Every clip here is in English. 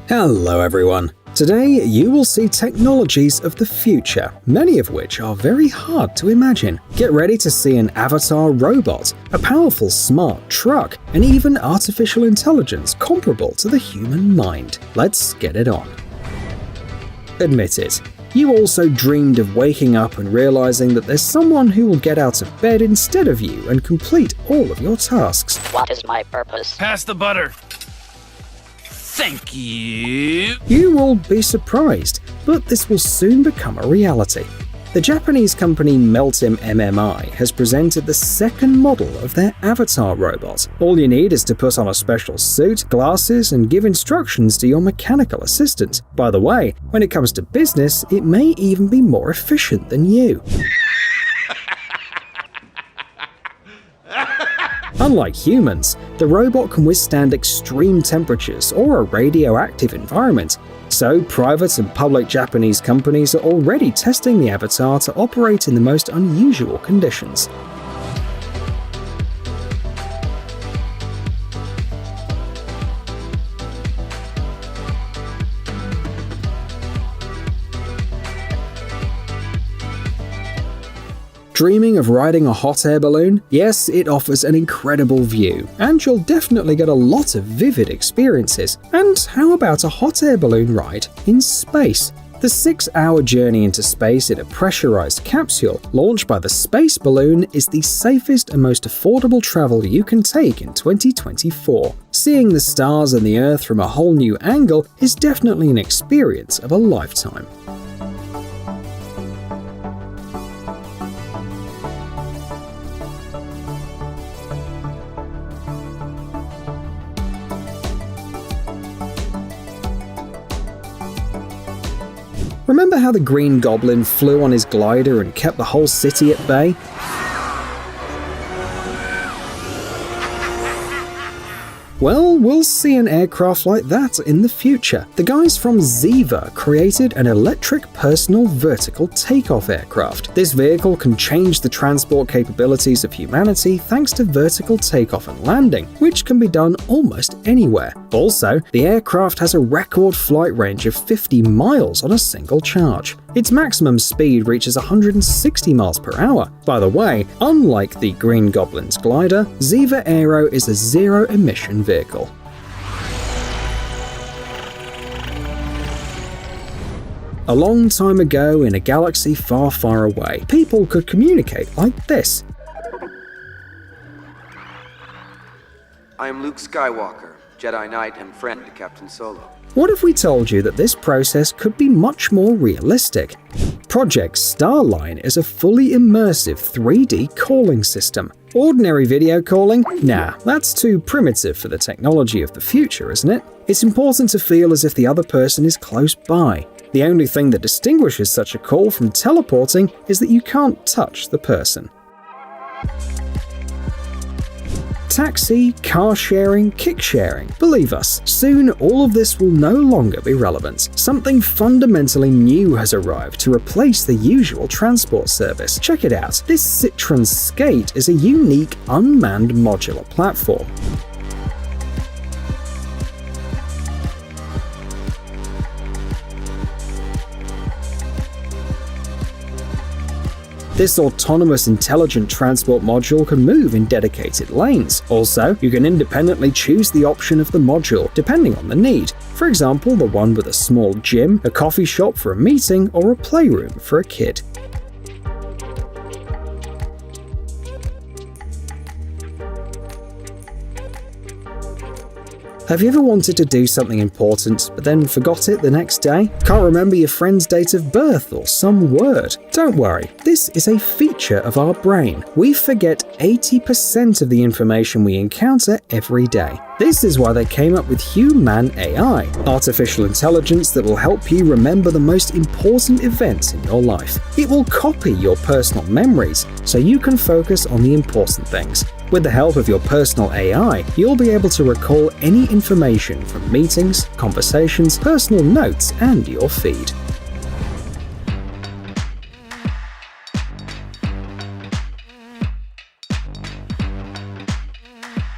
Hello everyone. Today you will see technologies of the future, many of which are very hard to imagine. Get ready to see an avatar robot, a powerful smart truck, and even artificial intelligence comparable to the human mind. Let's get it on. Admit it, you also dreamed of waking up and realizing that there's someone who will get out of bed instead of you and complete all of your tasks. What is my purpose? Pass the butter. Thank you. You will be surprised, but this will soon become a reality. The Japanese company Meltim MMI has presented the second model of their avatar robot. All you need is to put on a special suit, glasses, and give instructions to your mechanical assistant. By the way, when it comes to business, it may even be more efficient than you. Unlike humans, the robot can withstand extreme temperatures or a radioactive environment, so private and public Japanese companies are already testing the avatar to operate in the most unusual conditions. Dreaming of riding a hot air balloon? Yes, it offers an incredible view, and you'll definitely get a lot of vivid experiences. And how about a hot air balloon ride in space? The 6-hour journey into space in a pressurized capsule launched by the space balloon is the safest and most affordable travel you can take in 2024. Seeing the stars and the Earth from a whole new angle is definitely an experience of a lifetime. Remember how the Green Goblin flew on his glider and kept the whole city at bay? Well, we'll see an aircraft like that in the future. The guys from Ziva created an electric personal vertical takeoff aircraft. This vehicle can change the transport capabilities of humanity thanks to vertical takeoff and landing, which can be done almost anywhere. Also, the aircraft has a record flight range of 50 miles on a single charge. Its maximum speed reaches 160 miles per hour. By the way, unlike the Green Goblin's glider, Ziva Aero is a zero-emission vehicle. A long time ago, in a galaxy far, far away, people could communicate like this. I am Luke Skywalker, Jedi Knight and friend to Captain Solo. What if we told you that this process could be much more realistic? Project Starline is a fully immersive 3D calling system. Ordinary video calling? Nah, that's too primitive for the technology of the future, isn't it? It's important to feel as if the other person is close by. The only thing that distinguishes such a call from teleporting is that you can't touch the person. Taxi, car sharing, kick sharing. Believe us, soon all of this will no longer be relevant. Something fundamentally new has arrived to replace the usual transport service. Check it out. This Citroen Skate is a unique unmanned modular platform. This autonomous intelligent transport module can move in dedicated lanes. Also, you can independently choose the option of the module, depending on the need. For example, the one with a small gym, a coffee shop for a meeting, or a playroom for a kid. Have you ever wanted to do something important, but then forgot it the next day? Can't remember your friend's date of birth or some word? Don't worry, this is a feature of our brain. We forget 80% of the information we encounter every day. This is why they came up with Human AI, artificial intelligence that will help you remember the most important events in your life. It will copy your personal memories so you can focus on the important things. With the help of your personal AI, you'll be able to recall any information from meetings, conversations, personal notes, and your feed.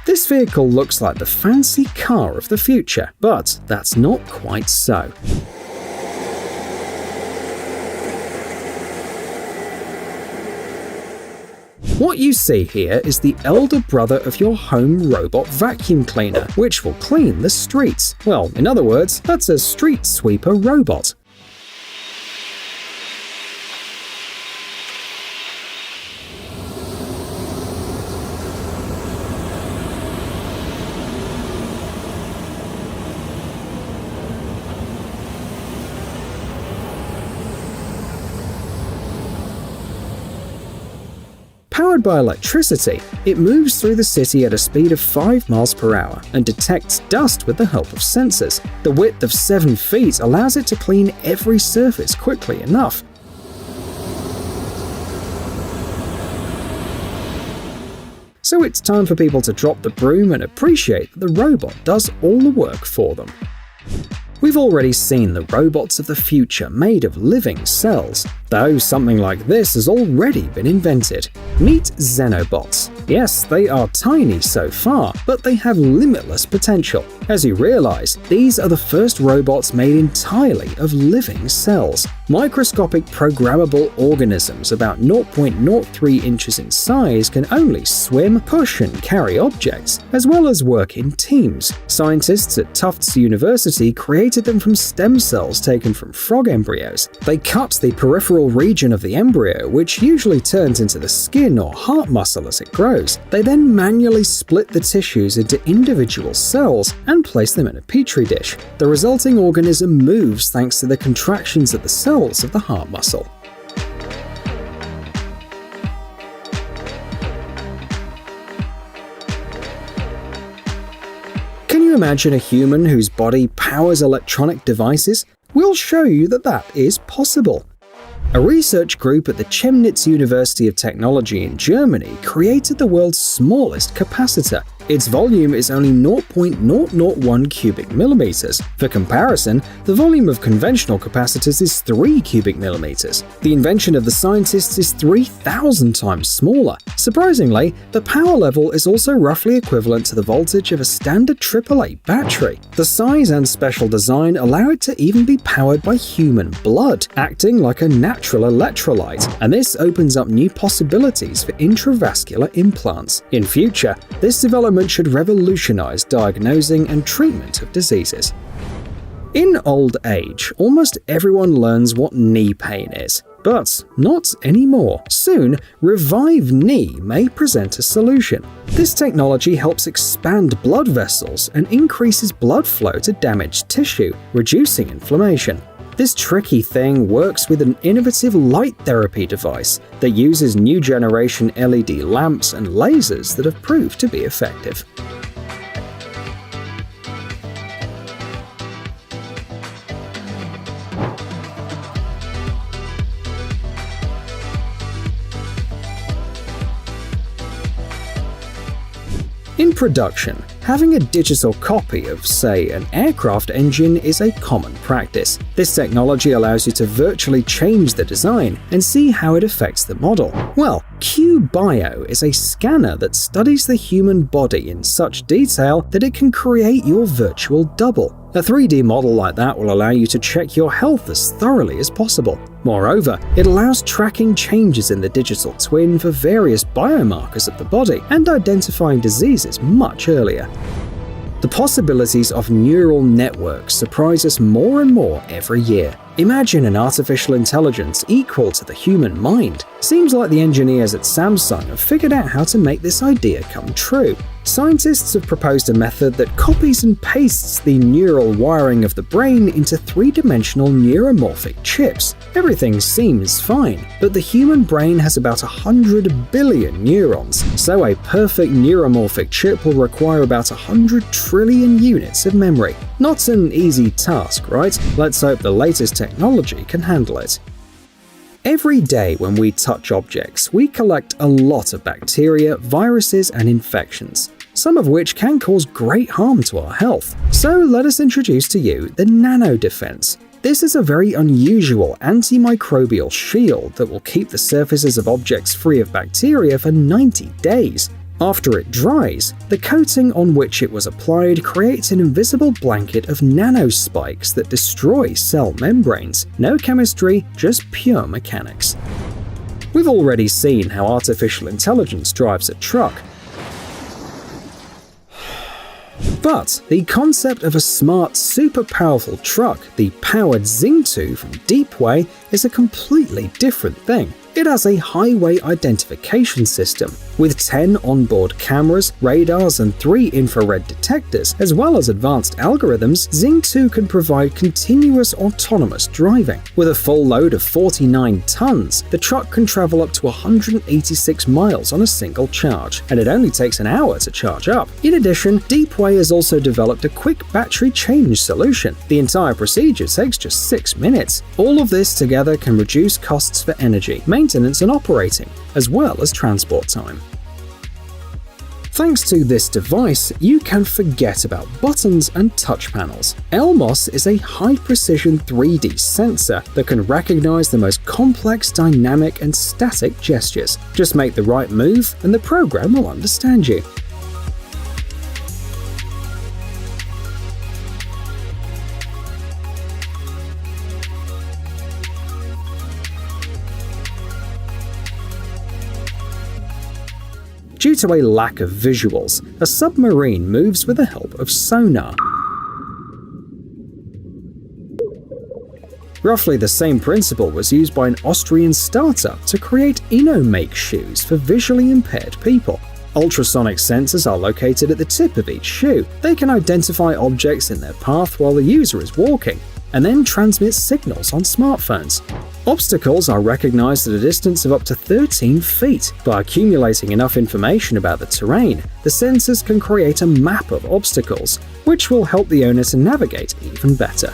This vehicle looks like the fancy car of the future, but that's not quite so. What you see here is the elder brother of your home robot vacuum cleaner, which will clean the streets. Well, in other words, that's a street sweeper robot. Powered by electricity, it moves through the city at a speed of 5 miles per hour and detects dust with the help of sensors. The width of 7 feet allows it to clean every surface quickly enough. So it's time for people to drop the broom and appreciate that the robot does all the work for them. We've already seen the robots of the future made of living cells, though something like this has already been invented. Meet Xenobots. Yes, they are tiny so far, but they have limitless potential. As you realize, these are the first robots made entirely of living cells. Microscopic programmable organisms about 0.03 inches in size can only swim, push and carry objects, as well as work in teams. Scientists at Tufts University created them from stem cells taken from frog embryos. They cut the peripheral region of the embryo, which usually turns into the skin or heart muscle as it grows. They then manually split the tissues into individual cells and place them in a petri dish. The resulting organism moves thanks to the contractions of the cells of the heart muscle. Can you imagine a human whose body powers electronic devices? We'll show you that that is possible. A research group at the Chemnitz University of Technology in Germany created the world's smallest capacitor. Its volume is only 0.001 cubic millimeters. For comparison, the volume of conventional capacitors is 3 cubic millimeters. The invention of the scientists is 3,000 times smaller. Surprisingly, the power level is also roughly equivalent to the voltage of a standard AAA battery. The size and special design allow it to even be powered by human blood, acting like a natural electrolyte, and this opens up new possibilities for intravascular implants. In future, this development should revolutionize diagnosing and treatment of diseases. In old age, almost everyone learns what knee pain is. But not anymore. Soon, Revive Knee may present a solution. This technology helps expand blood vessels and increases blood flow to damaged tissue, reducing inflammation. This tricky thing works with an innovative light therapy device that uses new generation LED lamps and lasers that have proved to be effective. In production, having a digital copy of, say, an aircraft engine is a common practice. This technology allows you to virtually change the design and see how it affects the model. Well, QBio is a scanner that studies the human body in such detail that it can create your virtual double. A 3D model like that will allow you to check your health as thoroughly as possible. Moreover, it allows tracking changes in the digital twin for various biomarkers of the body and identifying diseases much earlier. The possibilities of neural networks surprise us more and more every year. Imagine an artificial intelligence equal to the human mind. Seems like the engineers at Samsung have figured out how to make this idea come true. Scientists have proposed a method that copies and pastes the neural wiring of the brain into three-dimensional neuromorphic chips. Everything seems fine, but the human brain has about 100 billion neurons, so a perfect neuromorphic chip will require about 100 trillion units of memory. Not an easy task, right? Let's hope the latest technology can handle it. Every day when we touch objects, we collect a lot of bacteria, viruses, and infections, some of which can cause great harm to our health. So let us introduce to you the Nano Defense. This is a very unusual antimicrobial shield that will keep the surfaces of objects free of bacteria for 90 days. After it dries, the coating on which it was applied creates an invisible blanket of nanospikes that destroy cell membranes. No chemistry, just pure mechanics. We've already seen how artificial intelligence drives a truck. But the concept of a smart, super powerful truck, the powered Xing2 from Deepway, is a completely different thing. It has a highway identification system. With 10 onboard cameras, radars, and 3 infrared detectors, as well as advanced algorithms, Xing2 can provide continuous autonomous driving. With a full load of 49 tons, the truck can travel up to 186 miles on a single charge, and it only takes an hour to charge up. In addition, Deepway has also developed a quick battery change solution. The entire procedure takes just 6 minutes. All of this together can reduce costs for energy, maintenance, and operating, as well as transport time. Thanks to this device, you can forget about buttons and touch panels. Elmos is a high-precision 3D sensor that can recognize the most complex dynamic and static gestures. Just make the right move and the program will understand you. Due to a lack of visuals, a submarine moves with the help of sonar. Roughly the same principle was used by an Austrian startup to create Inomake shoes for visually impaired people. Ultrasonic sensors are located at the tip of each shoe. They can identify objects in their path while the user is walking, and then transmit signals on smartphones. Obstacles are recognized at a distance of up to 13 feet. By accumulating enough information about the terrain, the sensors can create a map of obstacles, which will help the owner to navigate even better.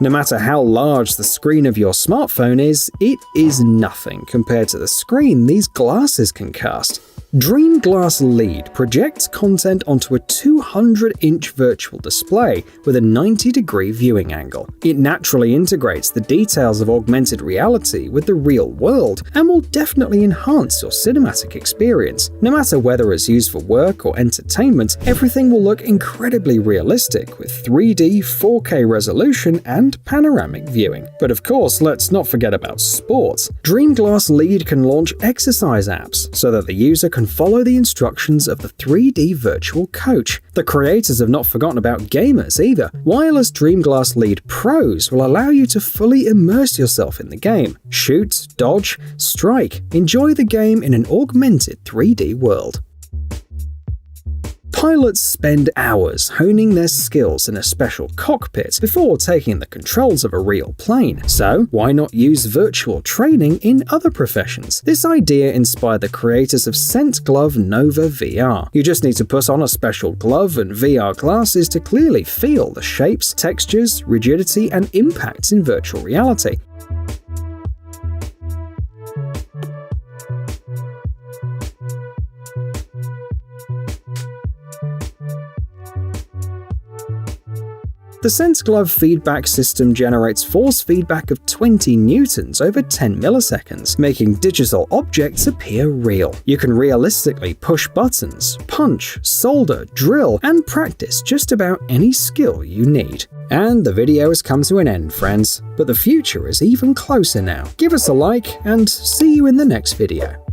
No matter how large the screen of your smartphone is, it is nothing compared to the screen these glasses can cast. Dream Glass Lead projects content onto a 200-inch virtual display with a 90-degree viewing angle. It naturally integrates the details of augmented reality with the real world and will definitely enhance your cinematic experience. No matter whether it's used for work or entertainment, everything will look incredibly realistic with 3D, 4K resolution and panoramic viewing. But of course, let's not forget about sports. Dream Glass Lead can launch exercise apps so that the user can follow the instructions of the 3D virtual coach. The creators have not forgotten about gamers either. Wireless Dream Glass Lead Pros will allow you to fully immerse yourself in the game. Shoot, dodge, strike, enjoy the game in an augmented 3D world. Pilots spend hours honing their skills in a special cockpit before taking the controls of a real plane. So, why not use virtual training in other professions? This idea inspired the creators of Scent Glove Nova VR. You just need to put on a special glove and VR glasses to clearly feel the shapes, textures, rigidity, and impacts in virtual reality. The Sense Glove feedback system generates force feedback of 20 newtons over 10 milliseconds, making digital objects appear real. You can realistically push buttons, punch, solder, drill, and practice just about any skill you need. And the video has come to an end, friends, but the future is even closer now. Give us a like, and see you in the next video.